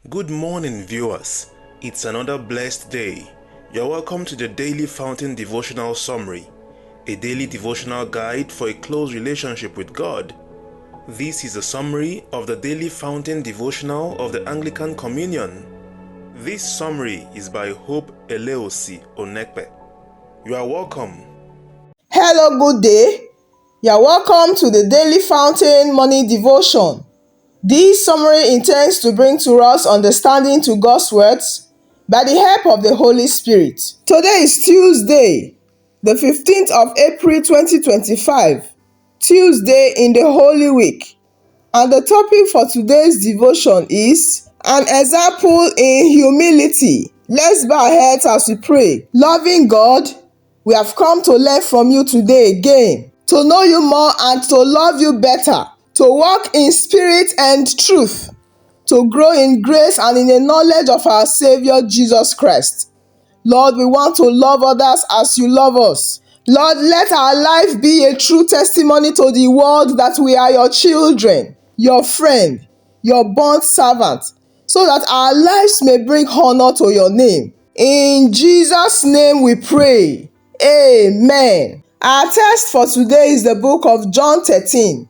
Good morning, viewers. It's another blessed day. You're welcome to the Daily Fountain Devotional Summary, a daily devotional guide for a close relationship with God. This is a summary of the Daily Fountain Devotional of the Anglican Communion. This summary is by Hope Eleosi Onekpe. You are welcome. Hello, good day. You are welcome to the Daily Fountain Morning Devotion. This summary intends to bring to us understanding to God's words by the help of the Holy Spirit. Today is Tuesday, the 15th of April 2025, Tuesday in the Holy Week. And the topic for today's devotion is an example in humility. Let's bow our heads as we pray. Loving God, we have come to learn from you today again, to know you more and to love you better, to walk in spirit and truth, to grow in grace and in the knowledge of our Savior Jesus Christ. Lord, we want to love others as you love us. Lord, let our life be a true testimony to the world that we are your children, your friend, your bond servant, so that our lives may bring honor to your name. In Jesus' name we pray. Amen. Our text for today is the book of John 13.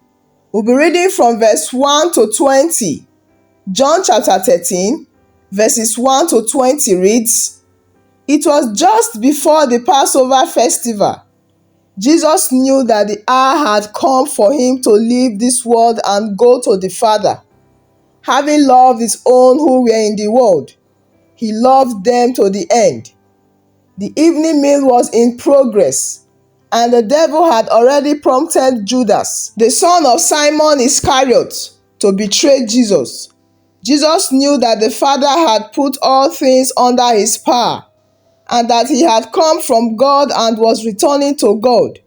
We'll be reading from verse 1 to 20. John chapter 13, verses 1 to 20 reads, It was just before the Passover festival. Jesus knew that the hour had come for him to leave this world and go to the Father. Having loved his own who were in the world, he loved them to the end. The evening meal was in progress, and the devil had already prompted Judas, the son of Simon Iscariot, to betray Jesus. Jesus knew that the Father had put all things under his power, and that he had come from God and was returning to God.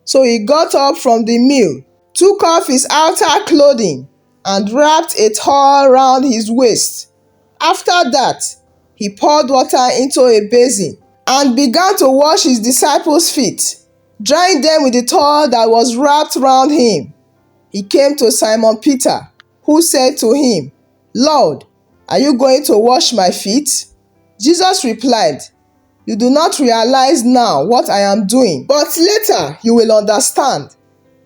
So he got up from the meal, took off his outer clothing, and wrapped a towel round his waist. After that, he poured water into a basin and began to wash his disciples' feet, drying them with the towel that was wrapped round him. He came to Simon Peter, who said to him, Lord, are you going to wash my feet? Jesus replied, You do not realize now what I am doing, but later you will understand.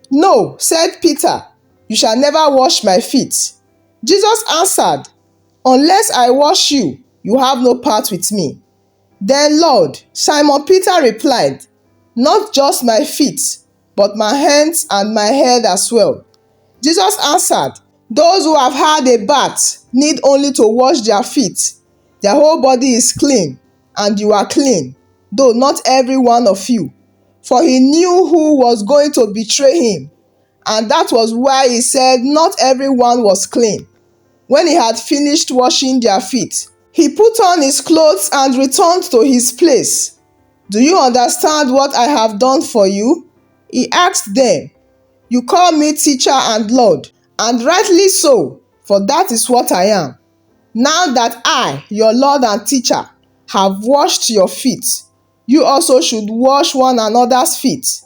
No, said Peter, you shall never wash my feet. Jesus answered, Unless I wash you, you have no part with me. Then Lord, Simon Peter replied, Not just my feet, but my hands and my head as well. Jesus answered, Those who have had a bath need only to wash their feet. Their whole body is clean, and you are clean, though not every one of you. For he knew who was going to betray him, and that was why he said not everyone was clean. When he had finished washing their feet, he put on his clothes and returned to his place. Do you understand what I have done for you? He asked them. You call me teacher and Lord, and rightly so, for that is what I am. Now that I, your Lord and teacher, have washed your feet, you also should wash one another's feet.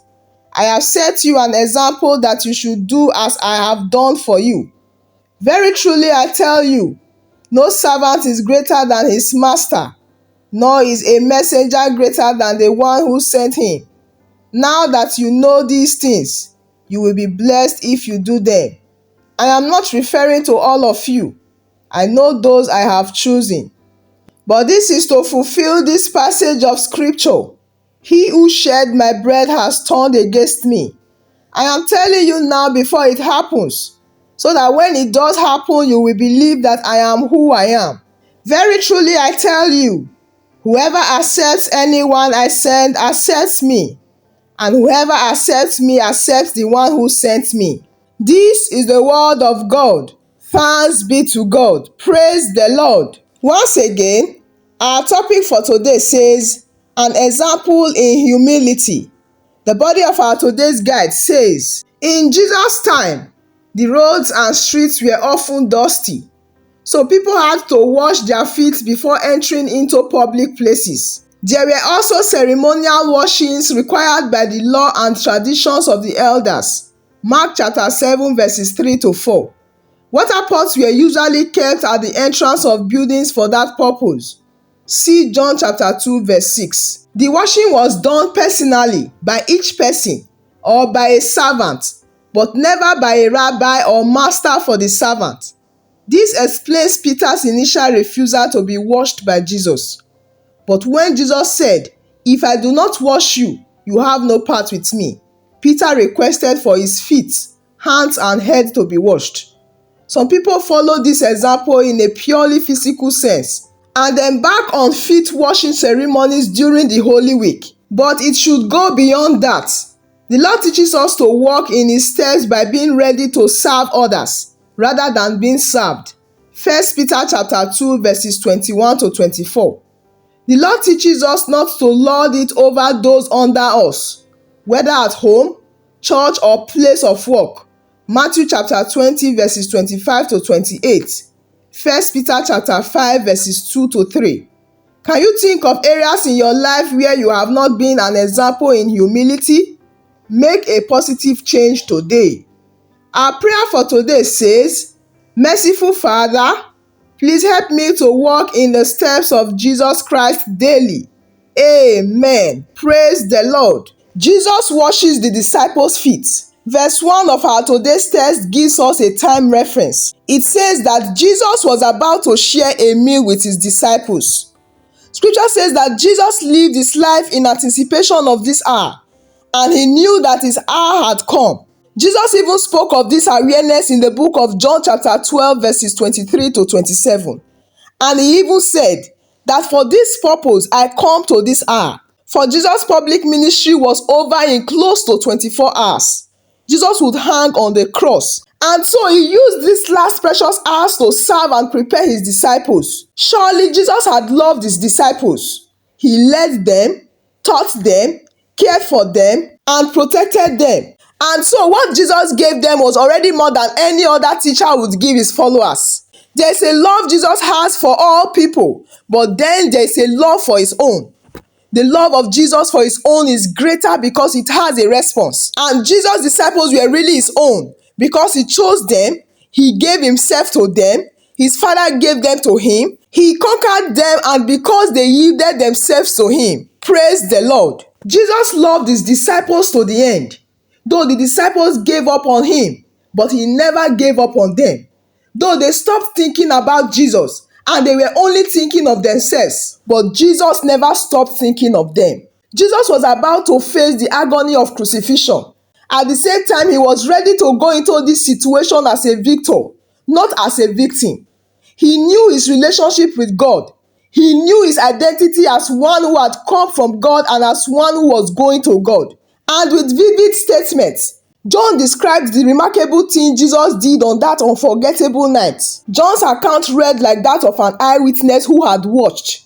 I have set you an example that you should do as I have done for you. Very truly I tell you, no servant is greater than his master, nor is a messenger greater than the one who sent him. Now that you know these things, you will be blessed if you do them. I am not referring to all of you. I know those I have chosen. But this is to fulfill this passage of scripture. He who shared my bread has turned against me. I am telling you now before it happens, so that when it does happen, you will believe that I am who I am. Very truly I tell you, whoever accepts anyone I send accepts me, and whoever accepts me accepts the one who sent me. This is the word of God. Thanks be to God. Praise the Lord. Once again, our topic for today says, an example in humility. The body of our today's guide says, in Jesus' time, the roads and streets were often dusty, so people had to wash their feet before entering into public places. There were also ceremonial washings required by the law and traditions of the elders. Mark chapter 7 verses 3 to 4. Water pots were usually kept at the entrance of buildings for that purpose. See John chapter 2 verse 6. The washing was done personally by each person or by a servant, but never by a rabbi or master for the servant. This explains Peter's initial refusal to be washed by Jesus. But when Jesus said, "If I do not wash you, you have no part with me," Peter requested for his feet, hands, and head to be washed. Some people follow this example in a purely physical sense and embark on feet washing ceremonies during the Holy Week. But it should go beyond that. The Lord teaches us to walk in His steps by being ready to serve others rather than being served. 1 Peter chapter 2 verses 21 to 24. The Lord teaches us not to lord it over those under us, whether at home, church, or place of work. Matthew chapter 20 verses 25 to 28. 1 Peter chapter 5 verses 2 to 3. Can you think of areas in your life where you have not been an example in humility? Make a positive change today. Our prayer for today says, "Merciful Father, please help me to walk in the steps of Jesus Christ daily." Amen. Praise the Lord. Jesus washes the disciples' feet. Verse 1 of our today's text gives us a time reference. It says that Jesus was about to share a meal with his disciples. Scripture says that Jesus lived his life in anticipation of this hour, and he knew that his hour had come. Jesus even spoke of this awareness in the book of John chapter 12 verses 23 to 27. And he even said that for this purpose I come to this hour. For Jesus' public ministry was over in close to 24 hours. Jesus would hang on the cross. And so he used these last precious hours to serve and prepare his disciples. Surely Jesus had loved his disciples. He led them, taught them, cared for them, and protected them. And so what Jesus gave them was already more than any other teacher would give his followers. There's a love Jesus has for all people, but then there's a love for his own. The love of Jesus for his own is greater because it has a response. And Jesus' disciples were really his own because he chose them, he gave himself to them, his Father gave them to him, he conquered them, and because they yielded themselves to him. Praise the Lord. Jesus loved his disciples to the end. Though the disciples gave up on him, but he never gave up on them. Though they stopped thinking about Jesus and they were only thinking of themselves, but Jesus never stopped thinking of them. Jesus was about to face the agony of crucifixion. At the same time, he was ready to go into this situation as a victor, not as a victim. He knew his relationship with God. He knew his identity as one who had come from God and as one who was going to God. And with vivid statements, John described the remarkable thing Jesus did on that unforgettable night. John's account read like that of an eyewitness who had watched.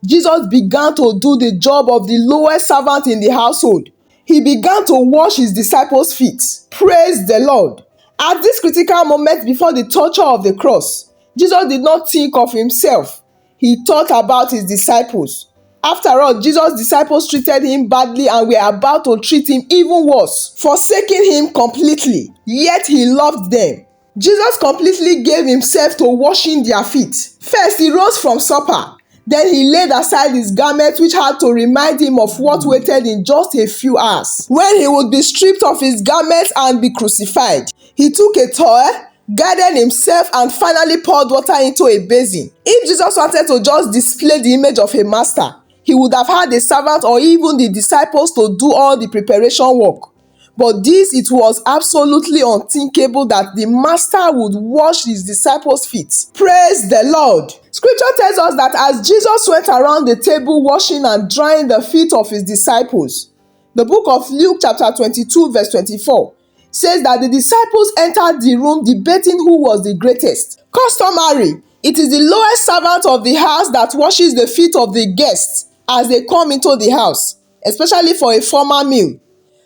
Jesus began to do the job of the lowest servant in the household. He began to wash his disciples' feet. Praise the Lord. At this critical moment before the torture of the cross, Jesus did not think of himself. He thought about his disciples. After all, Jesus' disciples treated him badly and were about to treat him even worse, forsaking him completely. Yet he loved them. Jesus completely gave himself to washing their feet. First, he rose from supper. Then he laid aside his garment, which had to remind him of what waited in just a few hours, when he would be stripped of his garments and be crucified. He took a towel, gathered himself, and finally poured water into a basin. If Jesus wanted to just display the image of a master, he would have had a servant or even the disciples to do all the preparation work. But it was absolutely unthinkable that the master would wash his disciples' feet. Praise the Lord. Scripture tells us that as Jesus went around the table washing and drying the feet of his disciples, the book of Luke chapter 22 verse 24 says that the disciples entered the room debating who was the greatest. Customary, it is the lowest servant of the house that washes the feet of the guests as they come into the house, especially for a formal meal.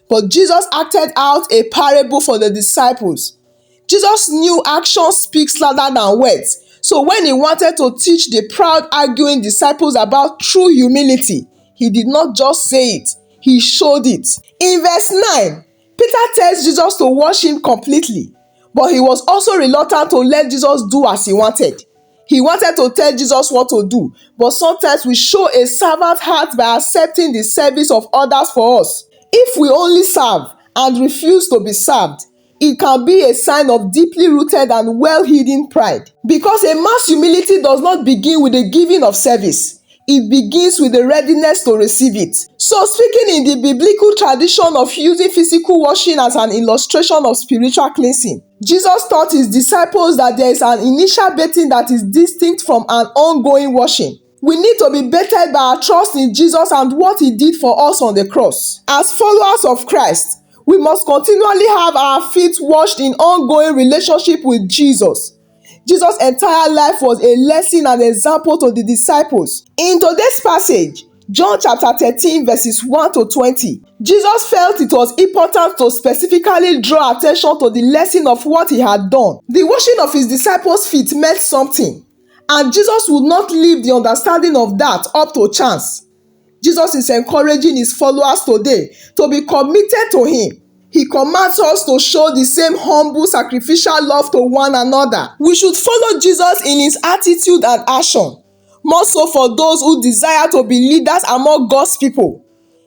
But Jesus acted out a parable for the disciples. Jesus knew action speaks louder than words. So when he wanted to teach the proud, arguing disciples about true humility, he did not just say it, he showed it. In verse 9, Peter tells Jesus to wash him completely. But he was also reluctant to let Jesus do as he wanted. He wanted to tell Jesus what to do, but sometimes we show a servant heart by accepting the service of others for us. If we only serve and refuse to be served, it can be a sign of deeply rooted and well-hidden pride. Because a man's humility does not begin with the giving of service. It begins with the readiness to receive it. So, speaking in the biblical tradition of using physical washing as an illustration of spiritual cleansing, Jesus taught his disciples that there is an initial bathing that is distinct from an ongoing washing. We need to be bathed by our trust in Jesus and what he did for us on the cross. As followers of Christ, we must continually have our feet washed in ongoing relationship with Jesus. Jesus' entire life was a lesson and example to the disciples. In today's passage, John chapter 13 verses 1 to 20, Jesus felt it was important to specifically draw attention to the lesson of what he had done. The washing of his disciples' feet meant something, and Jesus would not leave the understanding of that up to chance. Jesus is encouraging his followers today to be committed to him. He commands us to show the same humble, sacrificial love to one another. We should follow Jesus in his attitude and action, more so for those who desire to be leaders among God's people.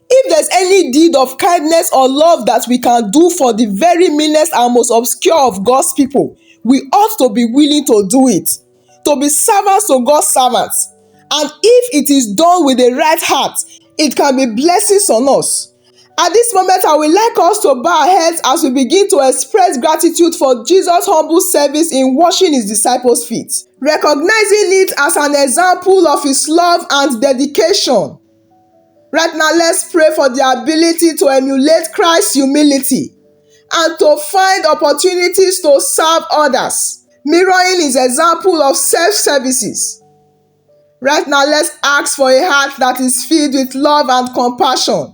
If there's any deed of kindness or love that we can do for the very meanest and most obscure of God's people, we ought to be willing to do it, to be servants to God's servants. And if it is done with the right heart, it can be blessings on us. At this moment, I would like us to bow our heads as we begin to express gratitude for Jesus' humble service in washing his disciples' feet, recognizing it as an example of his love and dedication. Right now, let's pray for the ability to emulate Christ's humility and to find opportunities to serve others, mirroring his example of self-services. Right now, let's ask for a heart that is filled with love and compassion,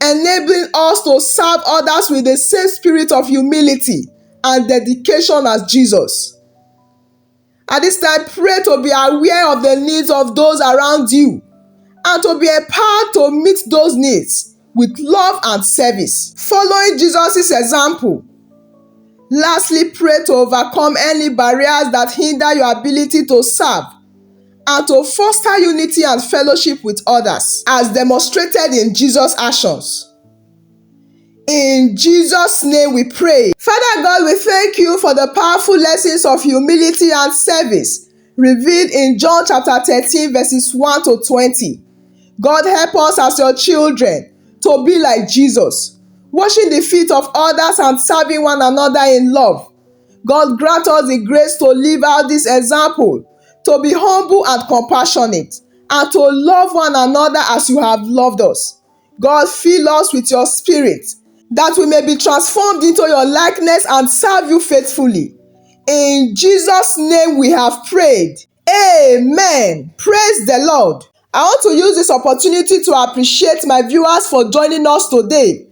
enabling us to serve others with the same spirit of humility and dedication as Jesus. At this time, pray to be aware of the needs of those around you and to be empowered to meet those needs with love and service, following Jesus' example. Lastly, pray to overcome any barriers that hinder your ability to serve and to foster unity and fellowship with others, as demonstrated in Jesus' actions. In Jesus' name we pray. Father God, we thank you for the powerful lessons of humility and service revealed in John chapter 13 verses 1 to 20. God, help us as your children to be like Jesus, washing the feet of others and serving one another in love. God, grant us the grace to live out this example, to be humble and compassionate, and to love one another as you have loved us. God, fill us with your spirit, that we may be transformed into your likeness and serve you faithfully. In Jesus' name we have prayed. Amen. Praise the Lord. I want to use this opportunity to appreciate my viewers for joining us today.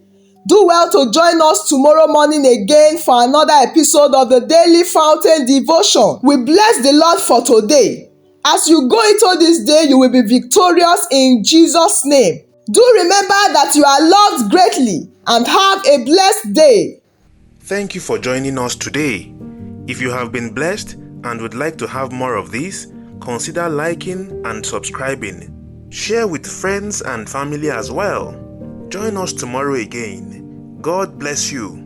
Do well to join us tomorrow morning again for another episode of the Daily Fountain Devotion. We bless the Lord for today. As you go into this day, you will be victorious in Jesus' name. Do remember that you are loved greatly and have a blessed day. Thank you for joining us today. If you have been blessed and would like to have more of this, consider liking and subscribing. Share with friends and family as well. Join us tomorrow again. God bless you.